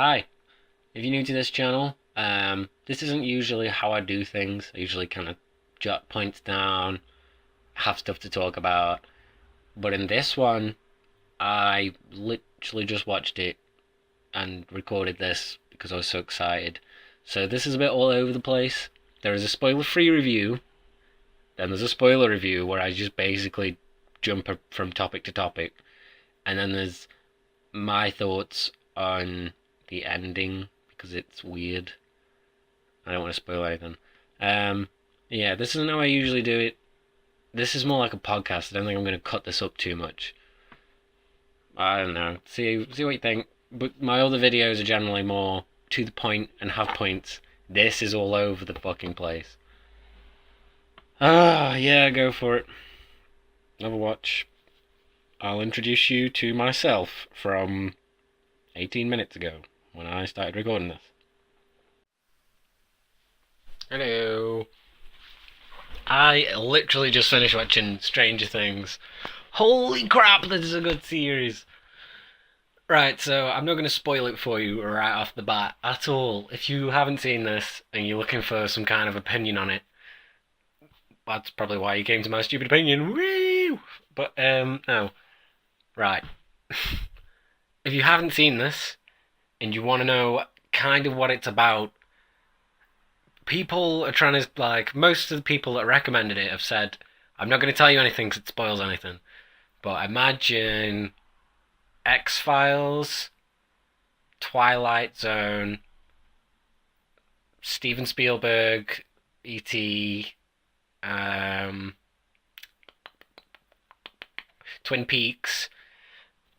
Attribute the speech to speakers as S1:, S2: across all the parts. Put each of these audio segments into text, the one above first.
S1: Hi, if you're new to this channel, this isn't usually how I do things. I usually kind of jot points down, have stuff to talk about. But in this one, I literally just watched it and recorded this because I was so excited. So this is a bit all over the place. There is a spoiler-free review, then there's a spoiler review where I just basically jump from topic to topic, and then there's my thoughts on the ending because it's weird. I don't want to spoil anything. Um, yeah, this isn't how I usually do it. This is more like a podcast. I don't think I'm going to cut this up too much. I don't know. See what you think. But my other videos are generally more to the point and have points. This is all over the fucking place. Ah, yeah, go for it. Have a watch. I'll introduce you to myself from 18 minutes ago when I started recording this. Hello. I literally just finished watching Stranger Things. Holy crap, this is a good series. Right, so I'm not going to spoil it for you right off the bat at all. If you haven't seen this and you're looking for some kind of opinion on it, that's probably why you came to my stupid opinion. Woo! But, no. Right. If you haven't seen this and you want to know kind of what it's about, people are trying to, like, most of the people that recommended it have said, I'm not going to tell you anything because it spoils anything, but imagine X-Files, Twilight Zone, Steven Spielberg, E.T., Twin Peaks,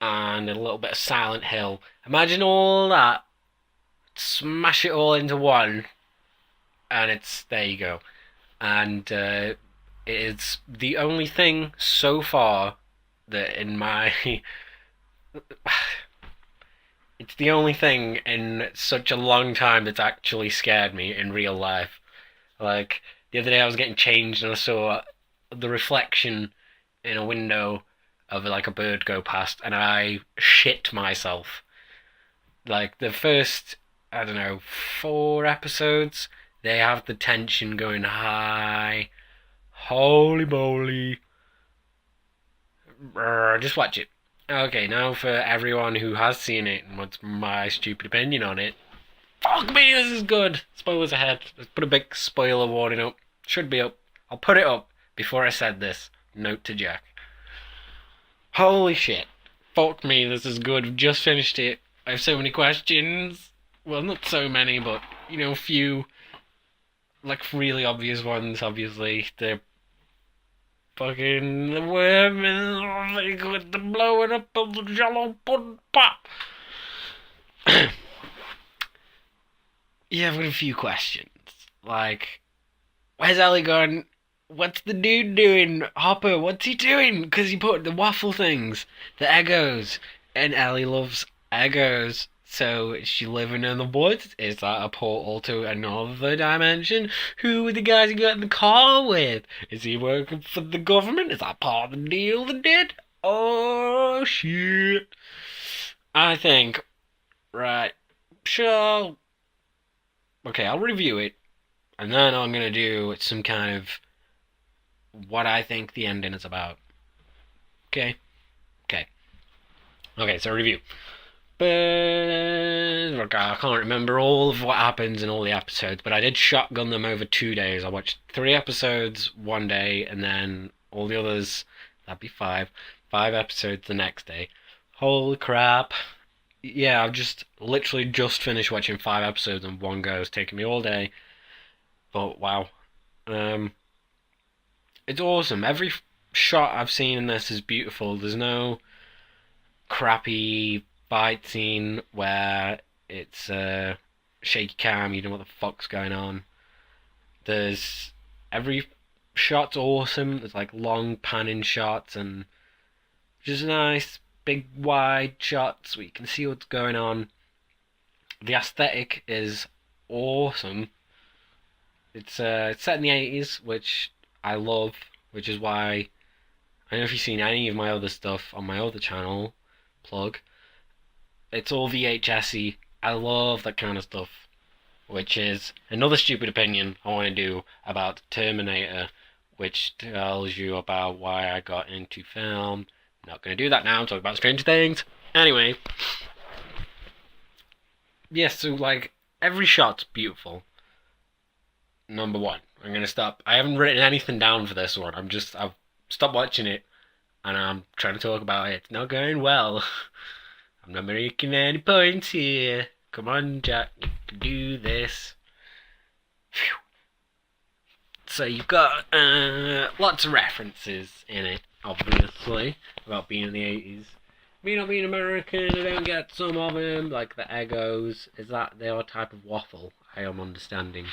S1: and a little bit of Silent Hill. Imagine all that, smash it all into one, and it's there you go. And it's the only thing so far that in my it's the only thing in such a long time that's actually scared me in real life. Like the other day I was getting changed and I saw the reflection in a window of like a bird go past and I shit myself. Like the first, I don't know, 4 episodes, they have the tension going high. Holy moly. Just watch it. Okay, now for everyone who has seen it and wants my stupid opinion on it. Fuck me, this is good. Spoilers ahead. Let's put a big spoiler warning up. Should be up. I'll put it up before I said this. Note to Jack. Holy shit. Fuck me, this is good. I've just finished it. I have so many questions. Well, not so many, but, a few. Like, really obvious ones, obviously. The fucking the worm and with the blowing up of the jello pudding pop. Yeah, I've got a few questions. Like, where's Ellie gone? What's the dude doing? Hopper, what's he doing? Because he put the waffle things, the Eggos, and Ellie loves Eggos. So, is she living in the woods? Is that a portal to another dimension? Who are the guys he got in the car with? Is he working for the government? Is that part of the deal they did? Oh, shit. I think, right, sure. Okay, I'll review it, and then I'm going to do some kind of what I think the ending is about. Okay? Okay. Okay, so review. But I can't remember all of what happens in all the episodes, but I did shotgun them over 2 days. I watched 3 episodes one day, and then all the others, that'd be 5 episodes the next day. Holy crap. Yeah, I've just literally just finished watching 5 episodes in one go. It's taken me all day. But wow. It's awesome. Every shot I've seen in this is beautiful. There's no crappy fight scene where it's shaky cam, you know what the fuck's going on. There's every shot's awesome. There's like long panning shots and just nice big wide shots where you can see what's going on. The aesthetic is awesome. It's set in the 80s, which I love, which is why I don't know if you've seen any of my other stuff on my other channel, plug. It's all VHS-y, I love that kind of stuff, which is another stupid opinion I want to do about Terminator, which tells you about why I got into film. Not going to do that now. I'm talking about Stranger Things. Anyway, yes, so like every shot's beautiful. Number one, I'm going to stop. I haven't written anything down for this one. I've stopped watching it and I'm trying to talk about it. It's not going well. I'm not making any points here. Come on, Jack, you can do this. Phew. So you've got lots of references in it, obviously, about being in the 80s. Me not being American, I don't get some of them, like the Eggos. Is that their type of waffle? I am understanding.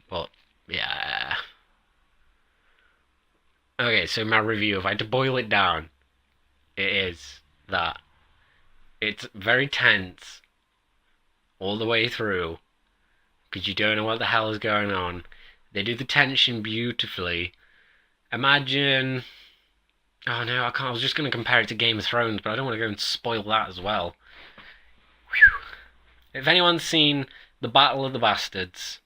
S1: But, yeah. Okay, so my review, if I had to boil it down, it is that it's very tense all the way through because you don't know what the hell is going on. They do the tension beautifully. Imagine. Oh no, I can't. I was just going to compare it to Game of Thrones, but I don't want to go and spoil that as well. Whew. If anyone's seen The Battle of the Bastards,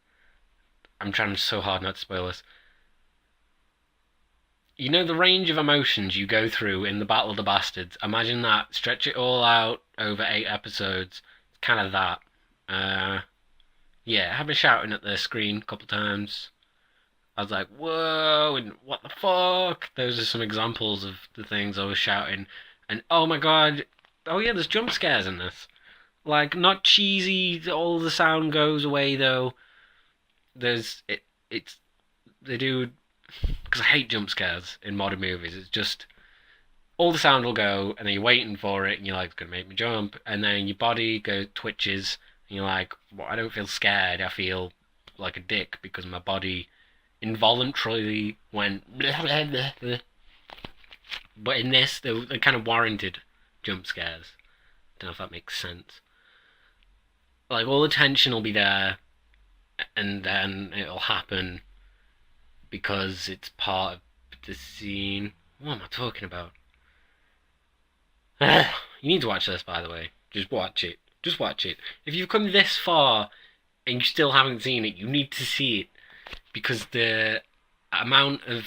S1: I'm trying so hard not to spoil this. You know the range of emotions you go through in The Battle of the Bastards? Imagine that. Stretch it all out over 8 episodes. It's kind of that. Yeah, I've been shouting at the screen a couple times. I was like, whoa, and what the fuck? Those are some examples of the things I was shouting. And oh my god, oh yeah, there's jump scares in this. Like, not cheesy, all the sound goes away though. It's, they do, because I hate jump scares in modern movies. It's just, all the sound will go, and then you're waiting for it, and you're like, it's going to make me jump. And then your body twitches, and you're like, well, I don't feel scared, I feel like a dick because my body involuntarily went blah, blah, blah, blah. But in this, they're kind of warranted jump scares. Don't know if that makes sense. Like, all the tension will be there, and then it'll happen because it's part of the scene. What am I talking about? You need to watch this, by the way. Just watch it. Just watch it. If you've come this far and you still haven't seen it, you need to see it. Because the amount of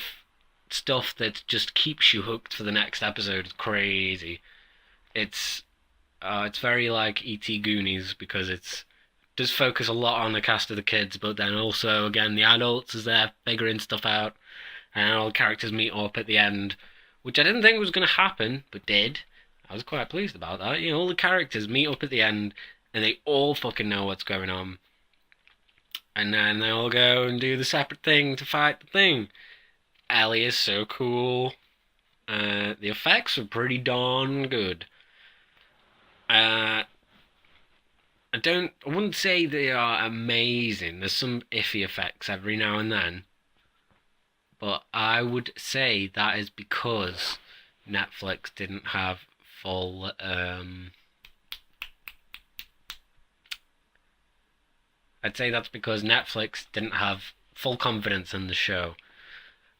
S1: stuff that just keeps you hooked for the next episode is crazy. It's very like E.T. Goonies because it does focus a lot on the cast of the kids, but then also again the adults as they're figuring stuff out, and all the characters meet up at the end, which I didn't think was going to happen, but did. I was quite pleased about that. You know, all the characters meet up at the end, and they all fucking know what's going on. And then they all go and do the separate thing to fight the thing. Ellie is so cool. The effects are pretty darn good. I wouldn't say they are amazing. There's some iffy effects every now and then. But I would say that is because Netflix didn't have full I'd say that's because Netflix didn't have full confidence in the show.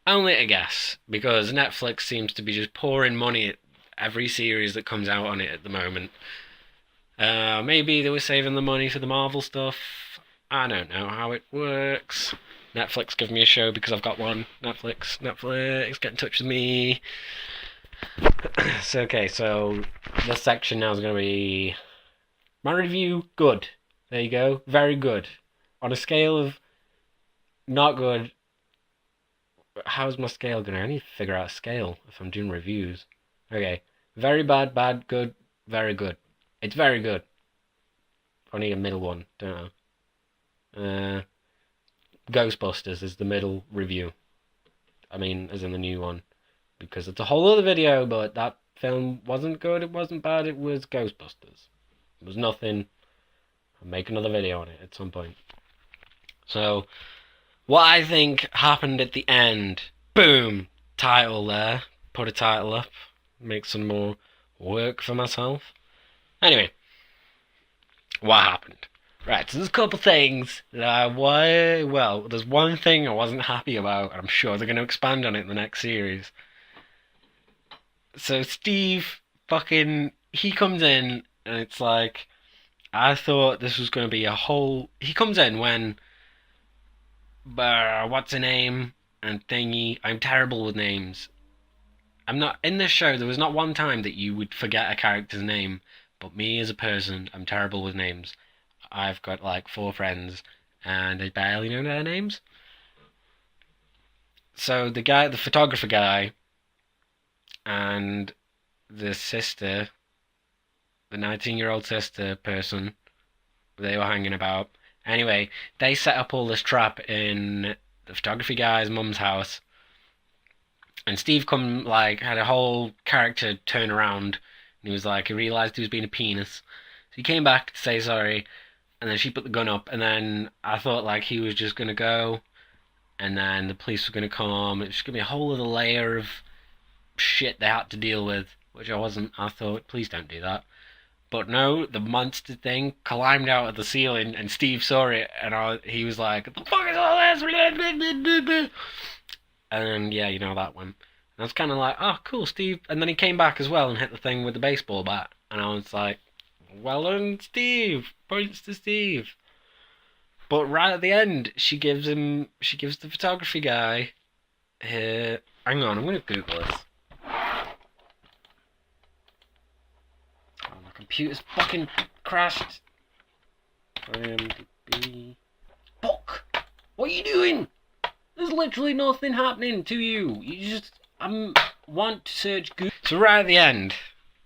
S1: Only a guess, because Netflix seems to be just pouring money at every series that comes out on it at the moment. Maybe they were saving the money for the Marvel stuff. I don't know how it works. Netflix, give me a show because I've got one. Netflix, get in touch with me. So this section now is going to be my review. Good. There you go. Very good. On a scale of not good, how's my scale going? I need to figure out a scale if I'm doing reviews. Okay. Very bad, bad, good, very good. It's very good. I need a middle one, don't know. Ghostbusters is the middle review. I mean, as in the new one. Because it's a whole other video, but that film wasn't good, it wasn't bad, it was Ghostbusters. It was nothing. I'll make another video on it at some point. So, what I think happened at the end. Boom! Title there. Put a title up. Make some more work for myself. Anyway. What happened? Right, so there's a couple things that there's one thing I wasn't happy about, and I'm sure they're going to expand on it in the next series. So Steve he comes in, and it's like, I thought this was going to be a whole. He comes in when, what's her name and thingy. I'm terrible with names. I'm not in this show. There was not one time that you would forget a character's name, but me as a person, I'm terrible with names. I've got like 4 friends, and I barely know their names. So the guy, the photographer guy, and the sister, the 19-year-old sister person, they were hanging about. Anyway, they set up all this trap in the photography guy's mum's house, and Steve come like had a whole character turn around, and he was like he realized he was being a penis, so he came back to say sorry, and then she put the gun up, and then I thought like he was just gonna go, and then the police were gonna come. It was gonna be a whole other layer of shit they had to deal with, which I wasn't. I thought, please don't do that. But no, the monster thing climbed out of the ceiling, and Steve saw it, and he was like, "What the fuck is all this?" And yeah, you know that one. And I was kind of like, "Oh, cool, Steve." And then he came back as well and hit the thing with the baseball bat, and I was like, "Well done, Steve." Points to Steve. But right at the end, she gives the photography guy. Hang on, I'm gonna Google this. Oh, my computer's fucking crashed. IMDb. Fuck! What are you doing? There's literally nothing happening to you. You just want to search Google. So right at the end,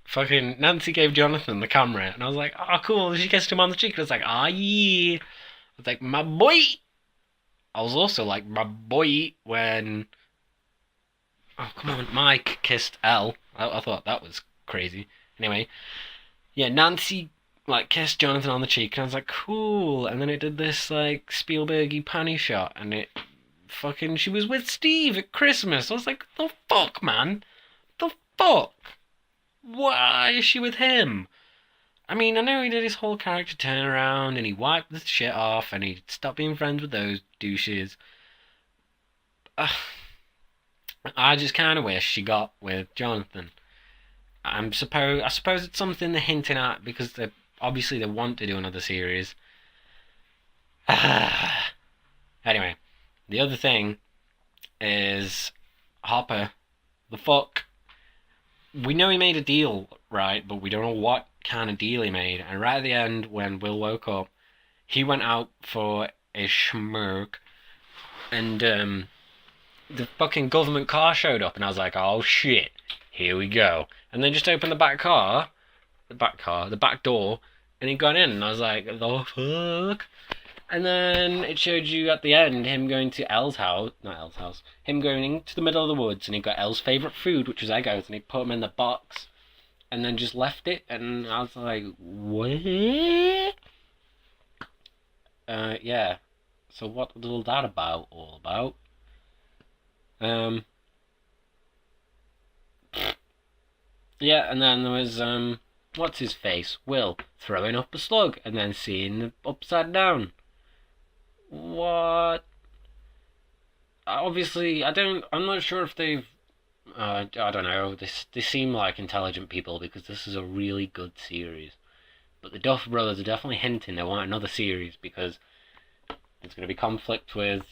S1: fucking Nancy gave Jonathan the camera, and I was like, oh cool. She kissed him on the cheek, and I was like, ah yeah. I was like, my boy. I was also like, my boy when. Oh come on, Mike kissed Elle. I thought that was crazy. Anyway, yeah, Nancy like kissed Jonathan on the cheek, and I was like, cool. And then it did this like Spielbergy panny shot, and it fucking she was with Steve at Christmas. I was like, the fuck, man, the fuck. Why is she with him? I mean, I know he did his whole character turnaround, and he wiped the shit off, and he stopped being friends with those douches. I just kind of wish she got with Jonathan. I suppose it's something they're hinting at because they obviously they want to do another series. Anyway, the other thing is Hopper. The fuck. We know he made a deal, right? But we don't know what kind of deal he made. And right at the end, when Will woke up, he went out for a schmirk, and the fucking government car showed up, and I was like, oh shit, here we go. And then just opened the back door, and he got in, and I was like, the fuck? And then it showed you at the end him going to Elle's house, not Elle's house, him going into the middle of the woods, and he got Elle's favourite food, which was Eggos, and he put them in the box, and then just left it, and I was like, what? Yeah. So what was all that all about? Yeah, and then there was, what's his face? Will, throwing up a slug, and then seeing the upside down. What? Obviously, I'm not sure if they've, I don't know, they seem like intelligent people because this is a really good series. But the Duff brothers are definitely hinting they want another series because there's going to be conflict with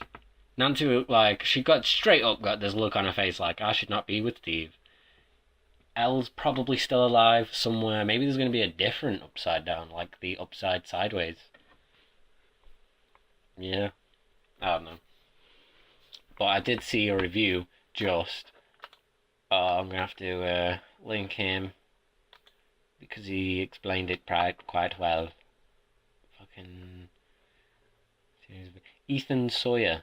S1: Nancy. Like, she got straight up got this look on her face like, I should not be with Steve. Elle's probably still alive somewhere. Maybe there's going to be a different upside down, like the upside sideways. Yeah, I don't know. But I did see a review just. I'm going to have to link him because he explained it quite well. Fucking. Ethan Sawyer.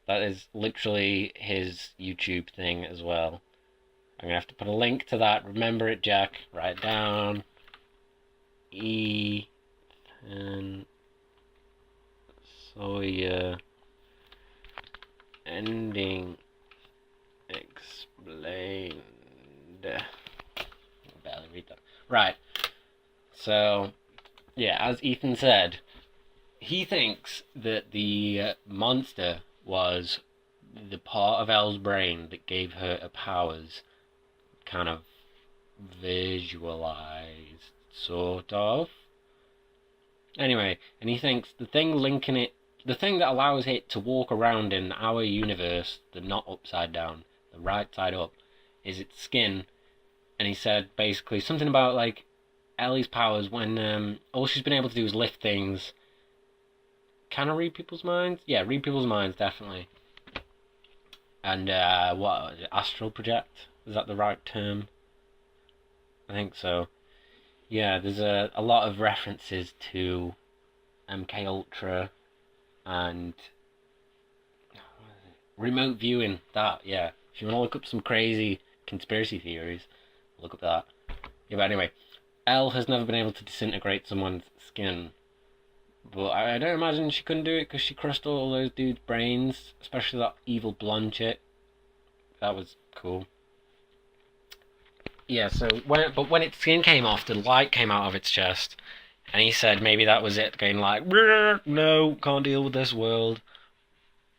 S1: That is literally his YouTube thing as well. I'm going to have to put a link to that. Remember it, Jack. Write it down. Ethan Sawyer. Ending explained. I barely read that. Right. So, yeah, as Ethan said, he thinks that the monster was the part of Elle's brain that gave her her powers kind of visualized, sort of. Anyway, and he thinks the thing that allows it to walk around in our universe, the not upside down, the right side up, is its skin. And he said basically something about like Ellie's powers when all she's been able to do is lift things. Can I read people's minds? Yeah, read people's minds, definitely. And what is it, astral project? Is that the right term? I think so. Yeah, there's a lot of references to MK Ultra and remote viewing. That, yeah. If you want to look up some crazy conspiracy theories, look up that. Yeah, but anyway, Elle has never been able to disintegrate someone's skin. But I don't imagine she couldn't do it because she crushed all those dudes' brains, especially that evil blonde chick. That was cool. Yeah, so when its skin came off, the light came out of its chest, and he said maybe that was it, going like, no, can't deal with this world.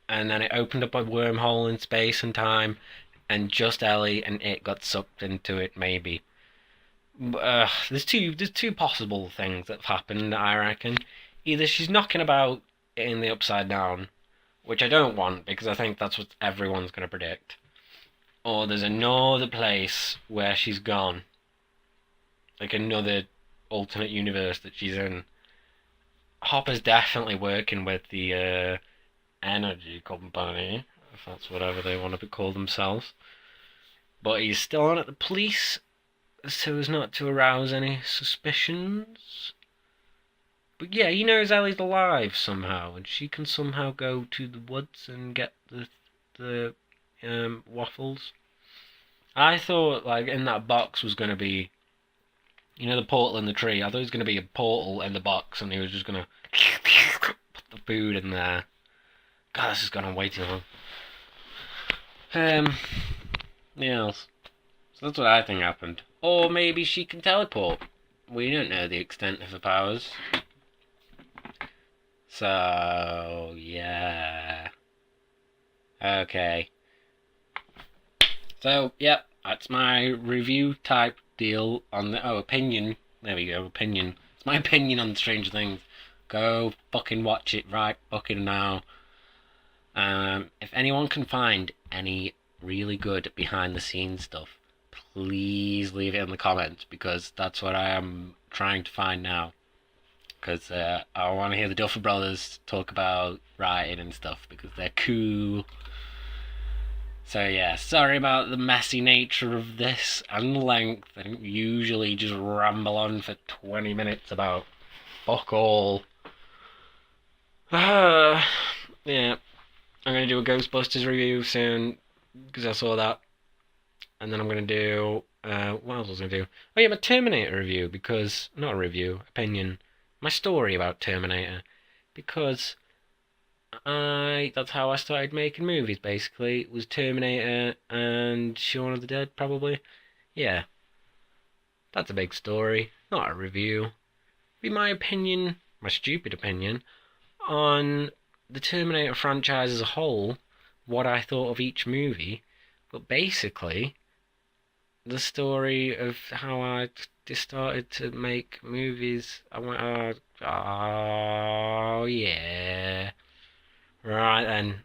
S1: And then it opened up a wormhole in space and time, and just Ellie and it got sucked into it, maybe. There's two possible things that have happened, I reckon. Either she's knocking about in the upside down, which I don't want because I think that's what everyone's going to predict. Or there's another place where she's gone. Like another alternate universe that she's in. Hopper's definitely working with the energy company, if that's whatever they want to call themselves. But he's still on at the police so as not to arouse any suspicions. But yeah, he knows Ellie's alive somehow, and she can somehow go to the woods and get the waffles. I thought like in that box was gonna be, the portal in the tree. I thought it was gonna be a portal in the box, and he was just gonna put the food in there. God, this has gone on way too long. Yeah. So that's what I think happened. Or maybe she can teleport. We don't know the extent of her powers. So, yeah. Okay. So, yep, that's my review type deal on the... Oh, opinion. There we go, opinion. It's my opinion on Stranger Things. Go fucking watch it right fucking now. If anyone can find any really good behind the scenes stuff, please leave it in the comments, because that's what I am trying to find now. Because I want to hear the Duffer Brothers talk about writing and stuff, because they're cool. So yeah, sorry about the messy nature of this and length. I don't usually just ramble on for 20 minutes about fuck all. Yeah, I'm going to do a Ghostbusters review soon, because I saw that. And then I'm going to do... what else was I going to do? Oh yeah, my Terminator review, because... Not a review, opinion. My story about Terminator. Because... that's how I started making movies, basically. It was Terminator and Shaun of the Dead, probably. Yeah. That's a big story. Not a review. Be my opinion, my stupid opinion, on the Terminator franchise as a whole, what I thought of each movie, but basically the story of how I just started to make movies. I went, oh yeah, right then,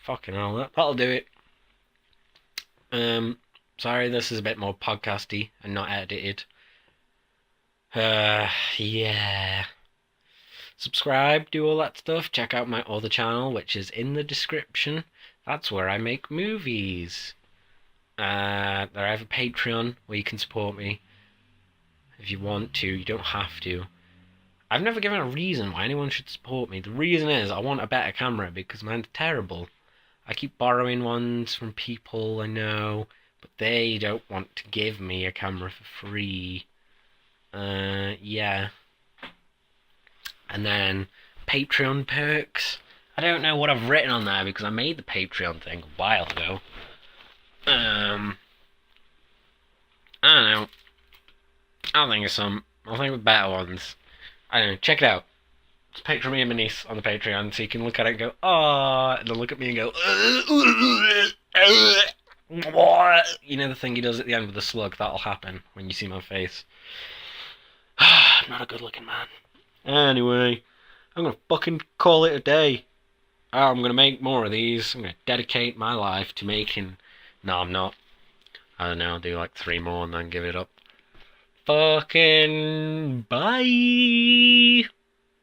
S1: fucking hell, that'll do it. Sorry, this is a bit more podcasty and not edited. Yeah. Subscribe, do all that stuff. Check out my other channel, which is in the description. That's where I make movies. I have a Patreon where you can support me if you want to. You don't have to. I've never given a reason why anyone should support me. The reason is I want a better camera because mine's terrible. I keep borrowing ones from people I know, but they don't want to give me a camera for free. Yeah. And then Patreon perks. I don't know what I've written on there because I made the Patreon thing a while ago. I don't know. I'll think of some. I'll think of better ones. I don't know. Check it out. Just picture me and my niece on the Patreon so you can look at it and go, "Ah," and then look at me and go, you know the thing he does at the end with the slug? That'll happen when you see my face. I'm not a good looking man. Anyway. I'm gonna fucking call it a day. Oh, I'm gonna make more of these. I'm gonna dedicate my life to making. No, I'm not. I don't know. I'll do like 3 more and then give it up. Fucking bye.